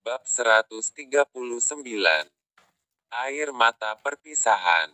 Bab 139. Air mata perpisahan.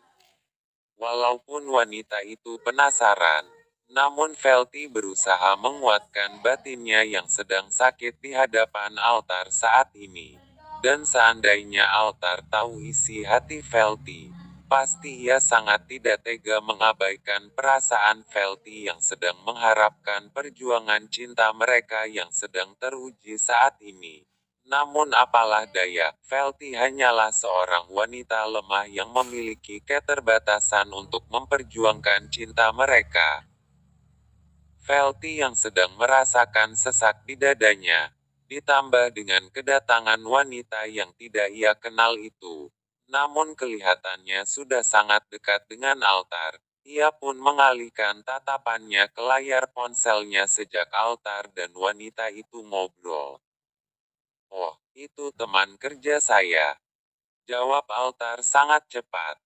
Walaupun wanita itu penasaran, namun Velti berusaha menguatkan batinnya yang sedang sakit di hadapan altar saat ini. Dan seandainya altar tahu isi hati Velti, pasti ia sangat tidak tega mengabaikan perasaan Velti yang sedang mengharapkan perjuangan cinta mereka yang sedang teruji saat ini. Namun apalah daya, Velti hanyalah seorang wanita lemah yang memiliki keterbatasan untuk memperjuangkan cinta mereka. Velti yang sedang merasakan sesak di dadanya, ditambah dengan kedatangan wanita yang tidak ia kenal itu. Namun kelihatannya sudah sangat dekat dengan altar. Ia pun mengalihkan tatapannya ke layar ponselnya sejak altar dan wanita itu ngobrol. "Oh, itu teman kerja saya," jawab altar sangat cepat.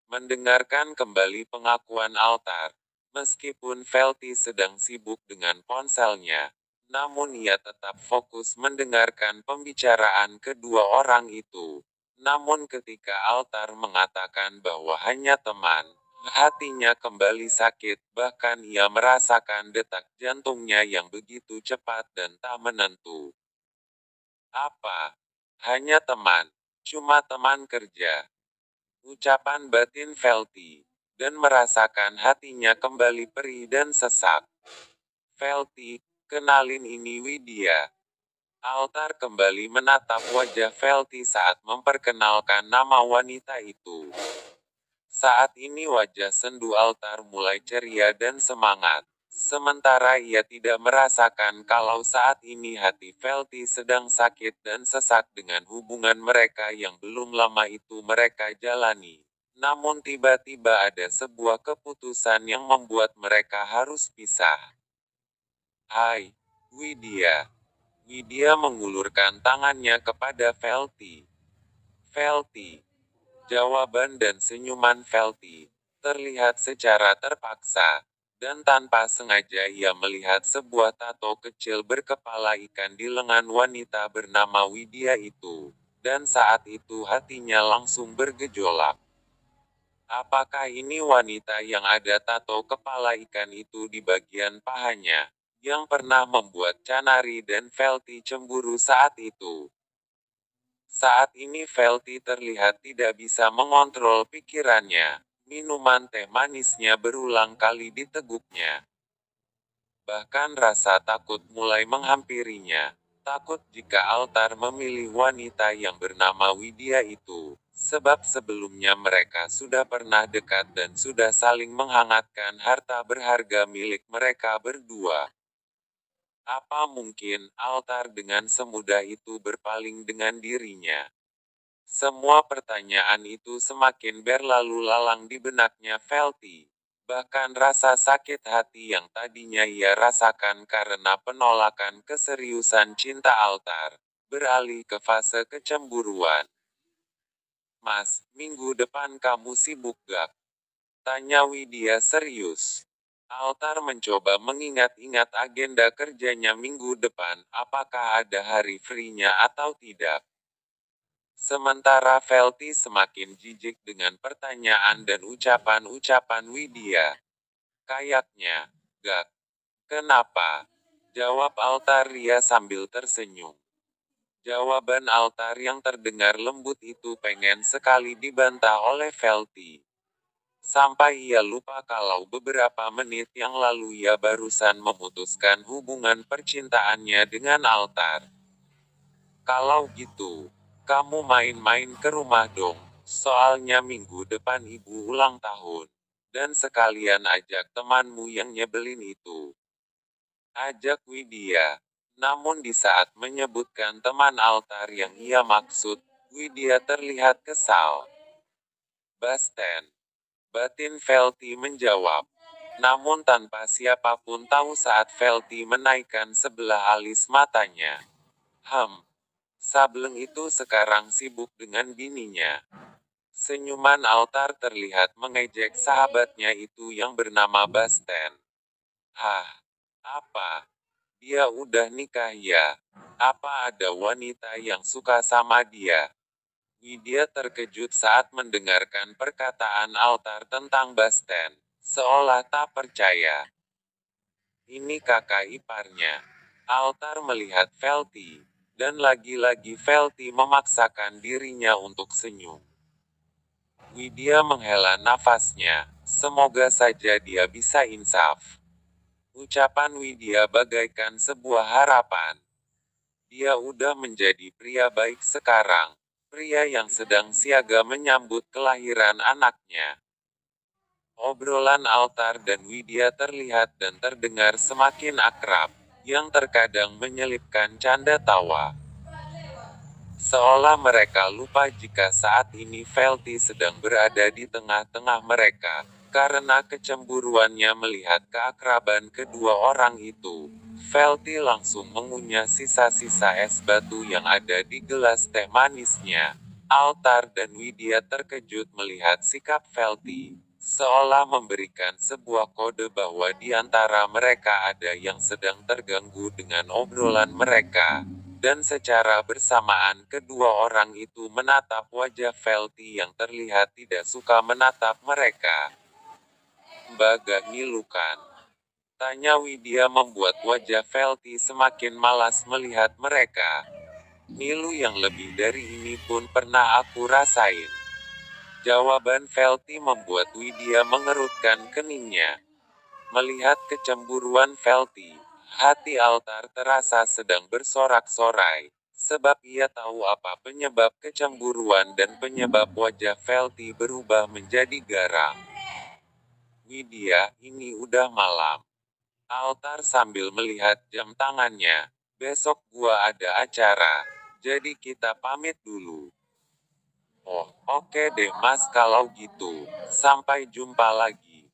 Mendengarkan kembali pengakuan altar, meskipun Velti sedang sibuk dengan ponselnya, namun ia tetap fokus mendengarkan pembicaraan kedua orang itu. Namun ketika altar mengatakan bahwa hanya teman, hatinya kembali sakit, bahkan ia merasakan detak jantungnya yang begitu cepat dan tak menentu. "Apa? Hanya teman? Cuma teman kerja?" Ucapan batin Velti. Dan merasakan hatinya kembali perih dan sesak. "Velti, kenalin ini Widya." Altar kembali menatap wajah Velti saat memperkenalkan nama wanita itu. Saat ini wajah sendu altar mulai ceria dan semangat. Sementara ia tidak merasakan kalau saat ini hati Velti sedang sakit dan sesak dengan hubungan mereka yang belum lama itu mereka jalani. Namun tiba-tiba ada sebuah keputusan yang membuat mereka harus pisah. "Hai, Widya." Widya mengulurkan tangannya kepada Velti. "Velti." Jawaban dan senyuman Velti terlihat secara terpaksa, dan tanpa sengaja ia melihat sebuah tato kecil berkepala ikan di lengan wanita bernama Widya itu. Dan saat itu hatinya langsung bergejolak. Apakah ini wanita yang ada tato kepala ikan itu di bagian pahanya, yang pernah membuat Canari dan Velti cemburu saat itu? Saat ini Velti terlihat tidak bisa mengontrol pikirannya. Minuman teh manisnya berulang kali diteguknya. Bahkan rasa takut mulai menghampirinya. Takut jika altar memilih wanita yang bernama Widya itu. Sebab sebelumnya mereka sudah pernah dekat dan sudah saling menghangatkan harta berharga milik mereka berdua. Apa mungkin altar dengan semudah itu berpaling dengan dirinya? Semua pertanyaan itu semakin berlalu lalang di benaknya Velti. Bahkan rasa sakit hati yang tadinya ia rasakan karena penolakan keseriusan cinta altar, beralih ke fase kecemburuan. "Mas, minggu depan kamu sibuk gak?" tanya Widya serius. Altar mencoba mengingat-ingat agenda kerjanya minggu depan, apakah ada hari free-nya atau tidak. Sementara Velti semakin jijik dengan pertanyaan dan ucapan-ucapan Widya. "Kayaknya, gak." "Kenapa?" jawab altar Ria sambil tersenyum. Jawaban altar yang terdengar lembut itu pengen sekali dibantah oleh Velti. Sampai ia lupa kalau beberapa menit yang lalu ia barusan memutuskan hubungan percintaannya dengan altar. "Kalau gitu, kamu main-main ke rumah dong. Soalnya minggu depan ibu ulang tahun. Dan sekalian ajak temanmu yang nyebelin itu." Ajak Widya. Namun di saat menyebutkan teman altar yang ia maksud, Widya terlihat kesal. "Basten." Batin Velti menjawab. Namun tanpa siapapun tahu saat Velti menaikkan sebelah alis matanya. Sableng itu sekarang sibuk dengan bininya." Senyuman altar terlihat mengejek sahabatnya itu yang bernama Basten. "Hah? Apa? Dia udah nikah ya?" Apa ada wanita yang suka sama dia? Widya terkejut saat mendengarkan perkataan Altar tentang Basten, seolah tak percaya. Ini kakak iparnya. Altar melihat Velti, dan lagi-lagi Velti memaksakan dirinya untuk senyum. Widya menghela nafasnya. Semoga saja dia bisa insaf. Ucapan Widya bagaikan sebuah harapan. Dia udah menjadi pria baik sekarang. Pria yang sedang siaga menyambut kelahiran anaknya. Obrolan Altar dan Widya terlihat dan terdengar semakin akrab, yang terkadang menyelipkan canda tawa. Seolah mereka lupa jika saat ini Velti sedang berada di tengah-tengah mereka, karena kecemburuannya melihat keakraban kedua orang itu. Velti langsung mengunyah sisa-sisa es batu yang ada di gelas teh manisnya. Altar dan Widya terkejut melihat sikap Velti, seolah memberikan sebuah kode bahwa di antara mereka ada yang sedang terganggu dengan obrolan mereka. Dan secara bersamaan kedua orang itu menatap wajah Velti yang terlihat tidak suka menatap mereka. Mbak gak ngilukan? Tanya Widya membuat wajah Velti semakin malas melihat mereka. Ngilu yang lebih dari ini pun pernah aku rasain. Jawaban Velti membuat Widya mengerutkan keningnya. Melihat kecemburuan Velti, hati Altar terasa sedang bersorak-sorai, sebab ia tahu apa penyebab kecemburuan dan penyebab wajah Velti berubah menjadi garang. Widya, ini udah malam. Altar sambil melihat jam tangannya. Besok gua ada acara, jadi kita pamit dulu. Oh, oke deh mas kalau gitu. Sampai jumpa lagi.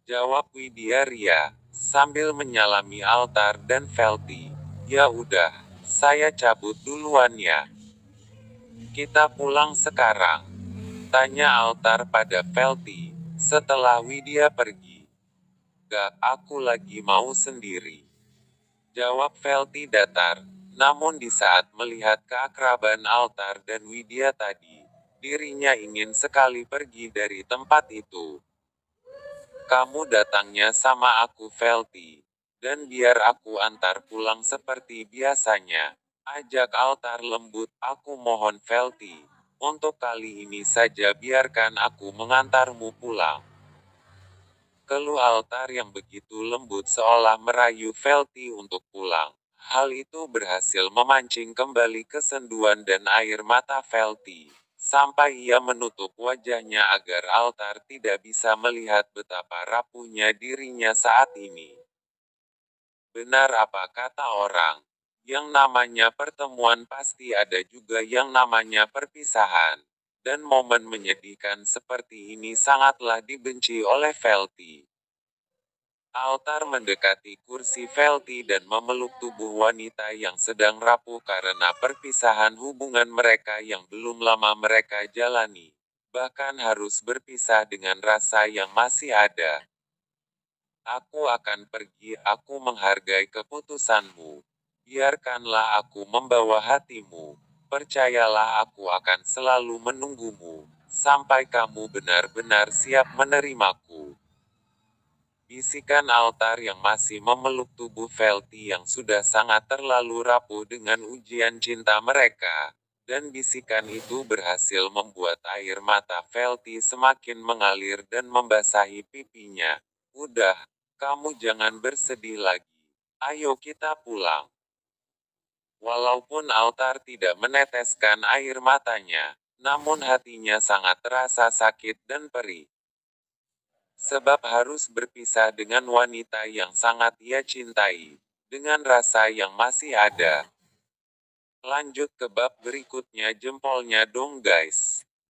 Jawab Widya Ria, sambil menyalami Altar dan Velti. Ya udah, saya cabut duluan ya. Kita pulang sekarang. Tanya Altar pada Velti, setelah Widya pergi. Gak, aku lagi mau sendiri. Jawab Velti datar, namun di saat melihat keakraban Altar dan Widya tadi, dirinya ingin sekali pergi dari tempat itu. Kamu datangnya sama aku Velti. Dan biar aku antar pulang seperti biasanya. Ajak Altar lembut, aku mohon Velti. Untuk kali ini saja biarkan aku mengantarmu pulang. Keluh Altar yang begitu lembut seolah merayu Velti untuk pulang. Hal itu berhasil memancing kembali kesenduan dan air mata Velti. Sampai ia menutup wajahnya agar Altar tidak bisa melihat betapa rapuhnya dirinya saat ini. Benar apa kata orang, yang namanya pertemuan pasti ada juga yang namanya perpisahan. Dan momen menyedihkan seperti ini sangatlah dibenci oleh Velti. Altar mendekati kursi Velti dan memeluk tubuh wanita yang sedang rapuh karena perpisahan hubungan mereka yang belum lama mereka jalani. Bahkan harus berpisah dengan rasa yang masih ada. Aku akan pergi, aku menghargai keputusanmu. Biarkanlah aku membawa hatimu. Percayalah aku akan selalu menunggumu, sampai kamu benar-benar siap menerimaku. Bisikan Altar yang masih memeluk tubuh Velti yang sudah sangat terlalu rapuh dengan ujian cinta mereka. Dan bisikan itu berhasil membuat air mata Velti semakin mengalir dan membasahi pipinya. Udah, kamu jangan bersedih lagi. Ayo kita pulang. Walaupun Altar tidak meneteskan air matanya, namun hatinya sangat terasa sakit dan perih. Sebab harus berpisah dengan wanita yang sangat ia cintai, dengan rasa yang masih ada. Lanjut ke bab berikutnya, jempolnya dong guys.